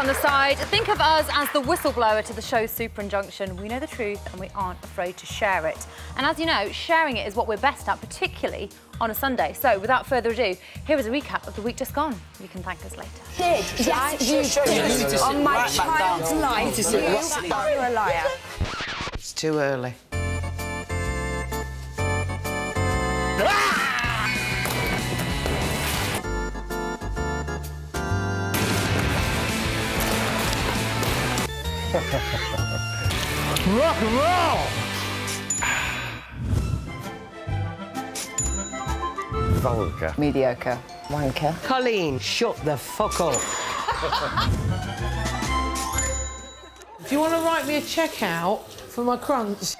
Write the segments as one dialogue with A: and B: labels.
A: on the side. Think of us as the whistleblower to the show's super injunction. We know the truth and we aren't afraid to share it. And as you know, sharing it is what we're best at, particularly on a Sunday. So without further ado, here is a recap of the week just gone. You can thank us later.
B: Yes, you did. On my child's life, you're a liar.
C: It's too early.
D: Rock and roll! Vulgar.
B: Mediocre. Wanker.
C: Colleen, shut the fuck up.
E: Do you want to write me a cheque out for my crunch?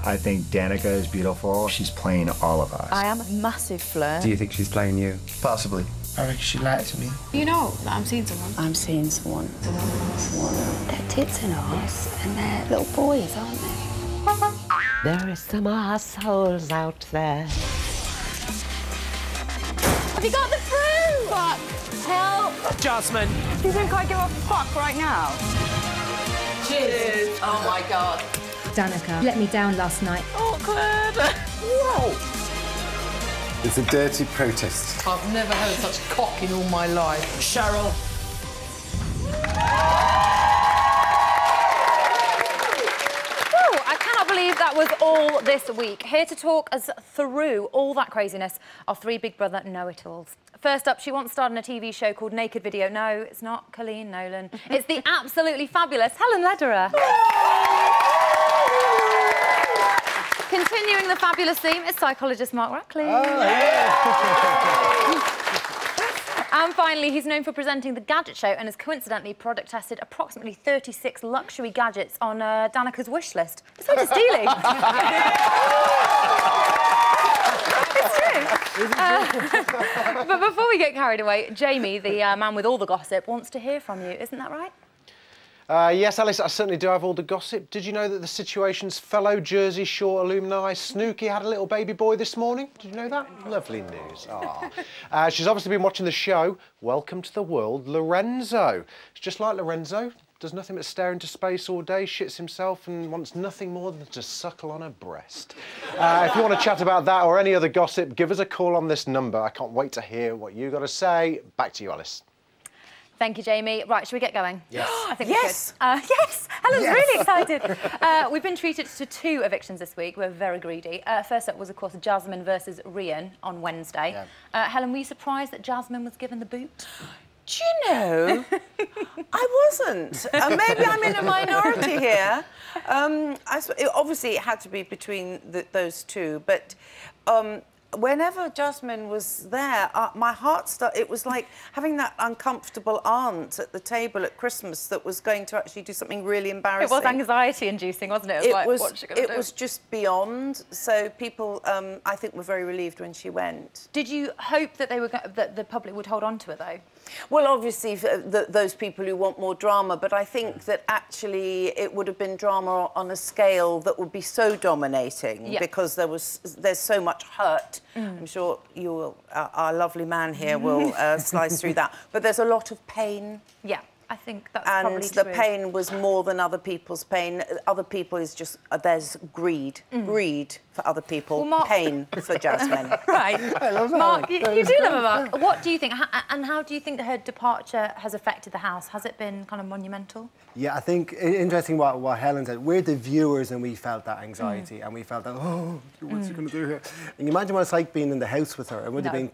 F: I think Danica is beautiful. She's playing all of us.
B: I am a massive flirt.
D: Do you think she's playing you?
F: Possibly.
G: I reckon she lied to me.
E: You know that I'm seeing someone.
B: I'm seeing someone. They're tits and arse, and they're little boys, aren't they?
C: There is some assholes out there.
B: Have you got the fruit? Fuck. Help.
C: Jasmine.
B: Do you think I give a fuck right now?
C: Cheers. Oh, my God.
H: Danica let me down last night.
C: Awkward. Whoa.
G: It's a dirty protest.
E: I've never heard such cock in all my life.
C: Cheryl.
A: I cannot believe that was all this week. Here to talk us through all that craziness are three Big Brother know-it-alls. First up, she once starred in a TV show called Naked Video. No, it's not Colleen Nolan. It's the absolutely fabulous Helen Lederer. Continuing the fabulous theme is psychologist Mark Ratcliffe.
G: Oh, yeah.
A: And finally, he's known for presenting The Gadget Show and has coincidentally product-tested approximately 36 luxury gadgets on Danica's wish list. It's not just stealing. It's true. But before we get carried away, Jamie, the man with all the gossip, wants to hear from you. Isn't that right?
I: Yes, Alice, I certainly do have all the gossip. Did you know that the Situation's fellow Jersey Shore alumni, Snooki, had a little baby boy this morning? Did you know that? Lovely news. She's obviously been watching the show. Welcome to the world, Lorenzo. It's just like Lorenzo. Does nothing but stare into space all day, shits himself and wants nothing more than to suckle on her breast. If you want to chat about that or any other gossip, give us a call on this number. I can't wait to hear what you got to say. Back to you, Alice.
A: Thank you, Jamie. Right, should we get going?
I: Yes.
A: I think we should. Yes! Helen's really excited. We've been treated to 2 evictions this week. We're very greedy. First up was, of course, Jasmine versus Rian on Wednesday. Yeah. Helen, were you surprised that Jasmine was given the boot?
J: Do you know, I wasn't. Maybe I'm in a minority here. Obviously, it had to be between those two, but whenever Jasmine was there, my heart started... It was like having that uncomfortable aunt at the table at Christmas that was going to actually do something really embarrassing.
A: It was anxiety-inducing, wasn't it? It
J: was just beyond. So people, I think, were very relieved when she went.
A: Did you hope that that the public would hold on to her, though?
J: Well, obviously, those people who want more drama, but I think that actually it would have been drama on a scale that would be so dominating because there's so much hurt. I'm sure our lovely man here will slice through that. But there's a lot of pain. Yeah, I think that's probably true. And the pain was more than other people's pain. Other people is just... there's greed. Greed for other people. Well, Mark... Pain for Jasmine.
A: Right.
G: I love that.
A: Mark, you do love her, Mark. What do you think? And how do you think that her departure has affected the house? Has it been kind of monumental?
K: Yeah, I think interesting what Helen said. We're the viewers and we felt that anxiety and we felt that, oh, what's she going to do here? And you imagine what it's like being in the house with her. It would have been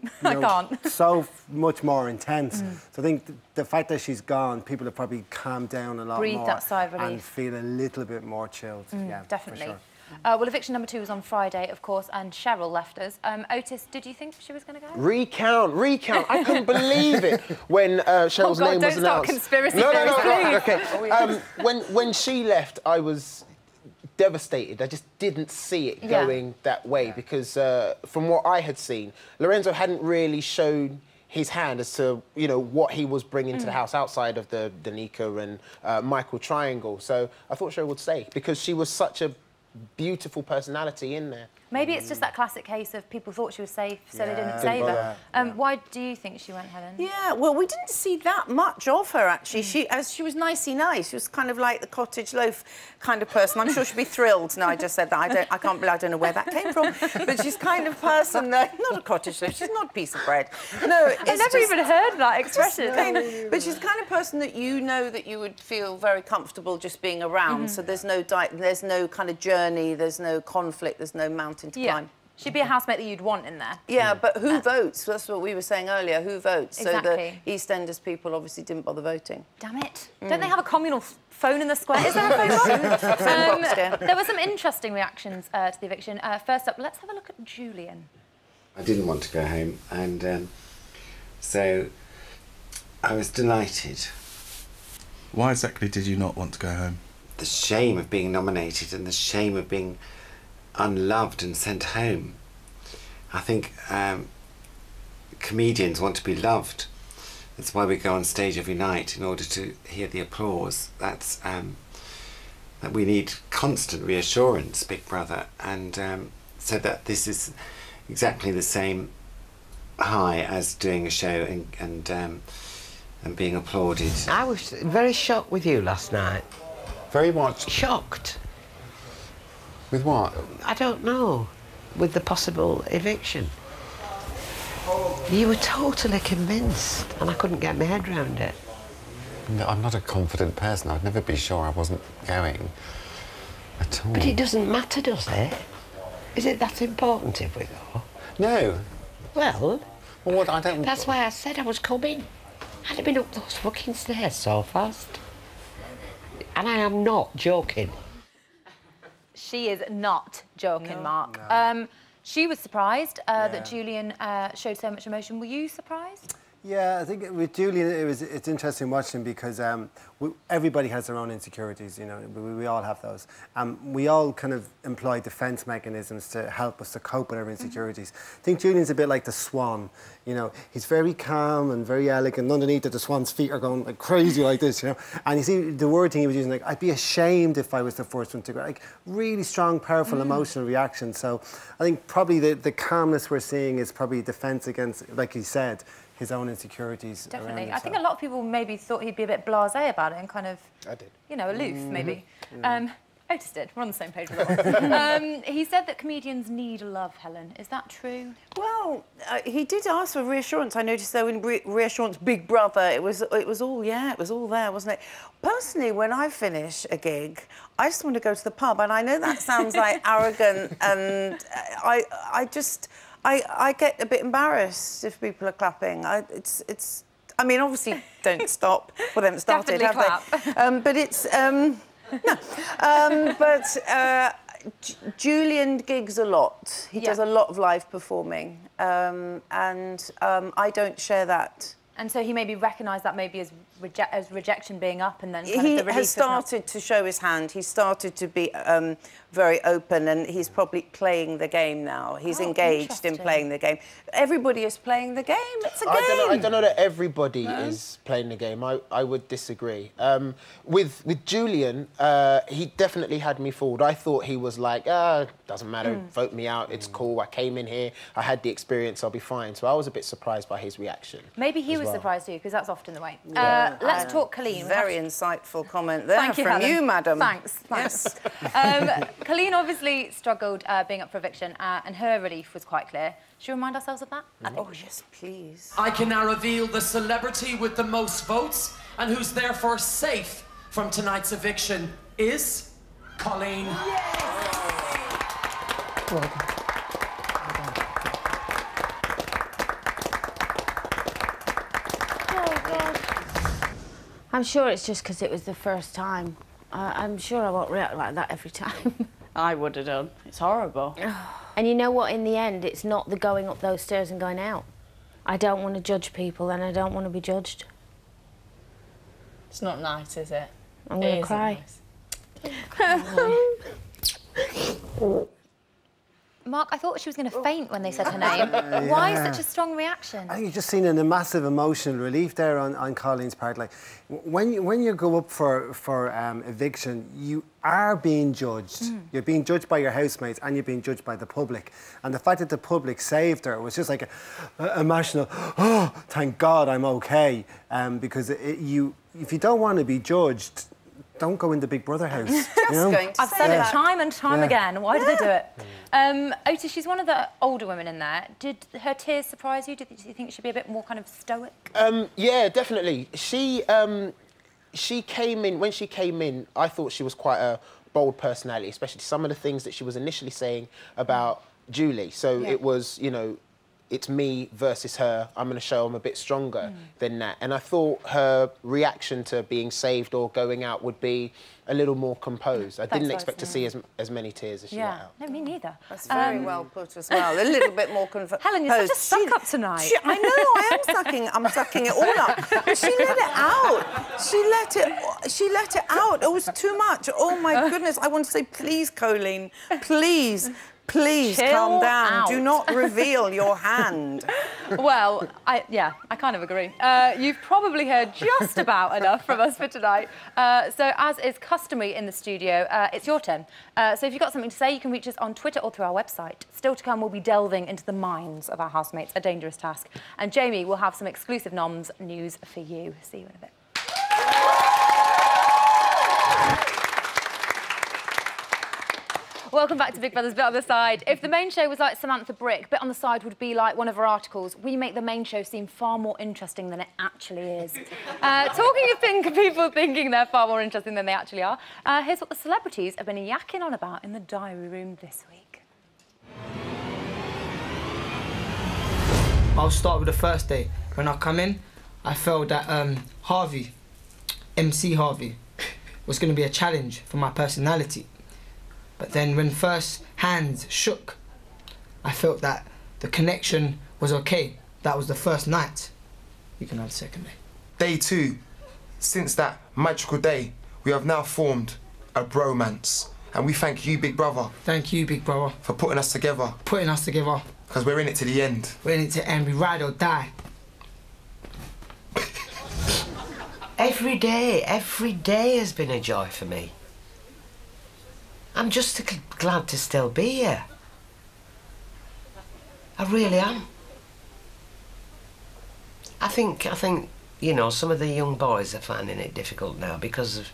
K: so much more intense. So I think the fact that she's gone, people have probably calmed down a lot more.
A: That sigh of relief.
K: And feel a little bit more chilled. Yeah,
A: definitely.
K: For sure.
A: Well, eviction number 2 was on Friday, of course, and Cheryl left us. Otis, did you think she was going to go?
I: Recount. I couldn't believe it when Cheryl's name was announced.
A: Don't start conspiracy
I: theories,
A: please.
I: Okay. When she left, I was devastated. I just didn't see it going that way because from what I had seen, Lorenzo hadn't really shown his hand as to, you know, what he was bringing to the house outside of the Danica and Michael triangle. So I thought Cheryl would stay because she was such a
L: beautiful personality in there.
A: Maybe it's just that classic case of people thought she was safe, so they didn't save her. Why do you think she went, Helen?
J: Yeah, well, we didn't see that much of her, actually. She was nicey nice. She was kind of like the cottage loaf kind of person. I'm sure she'd be thrilled. No, I just said that. I can't believe I don't know where that came from. But she's kind of person that... Not a cottage loaf. She's not a piece of bread. No,
A: I've never even heard that expression.
J: But she's the kind of person that you know that you would feel very comfortable just being around. So there's no kind of journey, there's no conflict, there's no mountain to climb.
A: She'd be a housemate that you'd want in there.
J: Yeah, but who votes? That's what we were saying earlier. Who votes?
A: Exactly.
J: So the EastEnders people obviously didn't bother voting.
A: Damn it. Don't they have a communal phone in the square? Is there a phone box? There were some interesting reactions to the eviction. First up, let's have a look at Julian.
M: I didn't want to go home, and so I was delighted.
N: Why exactly did you not want to go home?
M: The shame of being nominated and the shame of being unloved and sent home. I think comedians want to be loved. That's why we go on stage every night, in order to hear the applause. That's that we need constant reassurance, Big Brother, and so that this is exactly the same high as doing a show and being applauded.
C: I was very shocked with you last night.
M: Very what?
C: Shocked.
M: With what?
C: I don't know. With the possible eviction. You were totally convinced, and I couldn't get my head around it.
M: No, I'm not a confident person. I'd never be sure I wasn't going at all.
C: But it doesn't matter, does it? Is it that important if we go?
M: No.
C: Well,
M: what? I don't...
C: That's why I said I was coming. I'd have been up those fucking stairs so fast. And I am not joking.
A: She is not joking, Mark. No. She was surprised that Julian showed so much emotion. Were you surprised?
K: Yeah, I think with Julian, it's interesting watching because everybody has their own insecurities, you know, we all have those. We all kind of employ defence mechanisms to help us to cope with our insecurities. I think Julian's a bit like the swan, you know, he's very calm and very elegant. Underneath it, the swan's feet are going like crazy like this, you know. And you see the word thing he was using, like, I'd be ashamed if I was the first one to go, like, really strong, powerful emotional reaction. So I think probably the calmness we're seeing is probably defence against, like he said, his own insecurities.
A: Definitely. I think a lot of people maybe thought he'd be a bit blasé about it and kind of, you know, aloof, maybe. Otis did. We're on the same page with that one. He said that comedians need love, Helen. Is that true?
J: Well, he did ask for reassurance. I noticed, though, in Reassurance Big Brother, it was all there, wasn't it? Personally, when I finish a gig, I just want to go to the pub, and I know that sounds like arrogant, and I get a bit embarrassed if people are clapping. I mean, obviously, don't stop. Well, they haven't started, have they? But it's... Julian gigs a lot. He does a lot of live performing, and I don't share that.
A: And so he maybe recognised that maybe as rejection being up, and then kind
J: he
A: of the relief
J: has started to show his hand. He's started to be very open, and he's probably playing the game now. He's engaged in playing the game. Everybody is playing the game. It's a game.
L: I don't know that everybody is playing the game. I would disagree. With Julian, he definitely had me fooled. I thought he was like, doesn't matter, vote me out, it's cool. I came in here, I had the experience, I'll be fine. So I was a bit surprised by his reaction.
A: Maybe he was surprised too, because that's often the way. Let's talk Colleen.
J: Very insightful comment there from you, madam.
A: Thanks. Yes. Colleen obviously struggled being up for eviction, and her relief was quite clear. Should we remind ourselves of that?
J: Oh, yes, please.
O: I can now reveal the celebrity with the most votes and who's therefore safe from tonight's eviction is Colleen.
B: I'm sure it's just because it was the first time. I'm sure I won't react like that every time.
J: I would have done. It's horrible.
B: And you know what? In the end, it's not the going up those stairs and going out. I don't want to judge people, and I don't want to be judged.
J: It's not nice, is it?
B: I'm going to cry.
J: Nice.
A: Mark, I thought she was going to faint when they said her name. Why such a strong reaction?
K: I think you've just seen a massive emotional relief there on Colleen's part. Like, when you go up for eviction, you are being judged. You're being judged by your housemates and you're being judged by the public. And the fact that the public saved her was just like a emotional, oh, thank God I'm okay. Because if you don't want to be judged, don't go in the Big Brother house.
A: I've said it time and time again. Why do they do it? Otis, she's one of the older women in there. Did her tears surprise you? Do you think she'd be a bit more kind of stoic?
L: Yeah, definitely. She came in, when she came in, I thought she was quite a bold personality, especially some of the things that she was initially saying about Julie. So it was, you know, it's me versus her. I'm going to show I'm a bit stronger than that. And I thought her reaction to being saved or going out would be a little more composed. I didn't expect to see as many tears as she let out.
A: No, me neither.
J: That's very well put as well. A little bit more composed.
A: Helen, you're such a suck-up tonight.
J: I know, I am sucking. I'm sucking it all up. But she let it out. She let it out. It was too much. Oh my goodness. I want to say, please, Colleen, please. Please calm down. Do not reveal your hand.
A: Well, I kind of agree. You've probably heard just about enough from us for tonight. So, as is customary in the studio, it's your turn. So if you've got something to say, you can reach us on Twitter or through our website. Still to come, we'll be delving into the minds of our housemates, a dangerous task. And Jamie will have some exclusive noms news for you. See you in a bit. Welcome back to Big Brother's Bit on the Side. If the main show was like Samantha Brick, Bit on the Side would be like one of her articles. We make the main show seem far more interesting than it actually is. Talking of people thinking they're far more interesting than they actually are, here's what the celebrities have been yakking on about in the diary room this week.
P: I'll start with the first day. When I come in, I felt that Harvey, MC Harvey, was going to be a challenge for my personality. But then when first hands shook, I felt that the connection was okay. That was the first night. You can have the second day.
G: Day 2. Since that magical day, we have now formed a bromance. And we thank you, Big Brother.
P: Thank you, Big Brother.
G: For putting us together.
P: Putting us together.
G: Because we're in it to the end.
P: We're in it to the end. We ride or die.
C: Every day has been a joy for me. I'm just glad to still be here. I really am. I think, you know, some of the young boys are finding it difficult now because of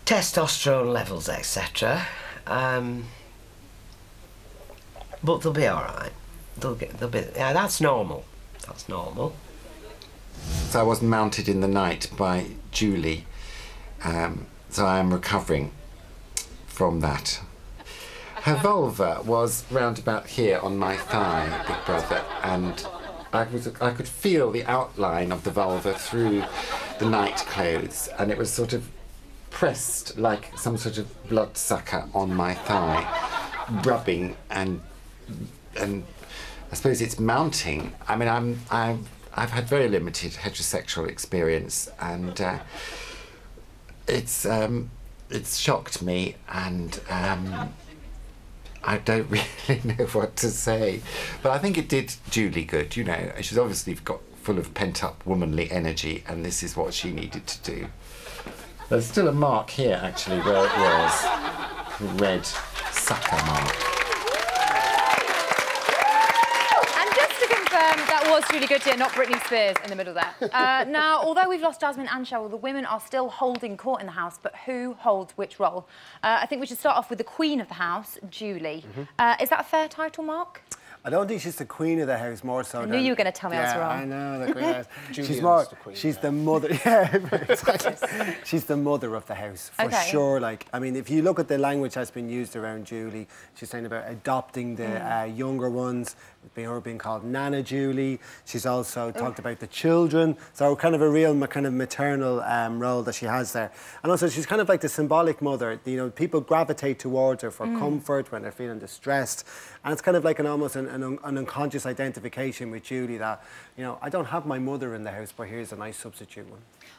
C: testosterone levels, etc. But they'll be all right. They'll be. Yeah, that's normal. That's normal.
M: So I was mounted in the night by Julie. So I am recovering from that. Her vulva was round about here on my thigh, Big Brother, and I could feel the outline of the vulva through the night clothes, and it was sort of pressed like some sort of bloodsucker on my thigh, rubbing, and I suppose it's mounting. I mean, I've had very limited heterosexual experience, and it's shocked me, and I don't really know what to say. But I think it did Julie good, you know. She's obviously got full of pent-up womanly energy, and this is what she needed to do. There's still a mark here, actually, where it was. Red sucker mark.
A: That was Julie Goodyear, not Britney Spears in the middle there. Now, although we've lost Jasmine and Cheryl, the women are still holding court in the house, but who holds which role? I think we should start off with the queen of the house, Julie. Is that a fair title, Mark?
K: I don't think she's the queen of the house, more so.
A: I knew you were going to tell me I was wrong.
K: I know, the queen of the house. She's the mother. Yeah, exactly. She's the mother of the house, for sure. Like, I mean, if you look at the language that's been used around Julie, she's saying about adopting the younger ones, her being called Nana Julie. She's also talked about the children. So kind of a real kind of maternal role that she has there. And also, she's kind of like the symbolic mother. You know, people gravitate towards her for comfort when they're feeling distressed. And it's kind of like almost an unconscious identification with Julie that, you know, I don't have my mother in the house, but here's a nice substitute one.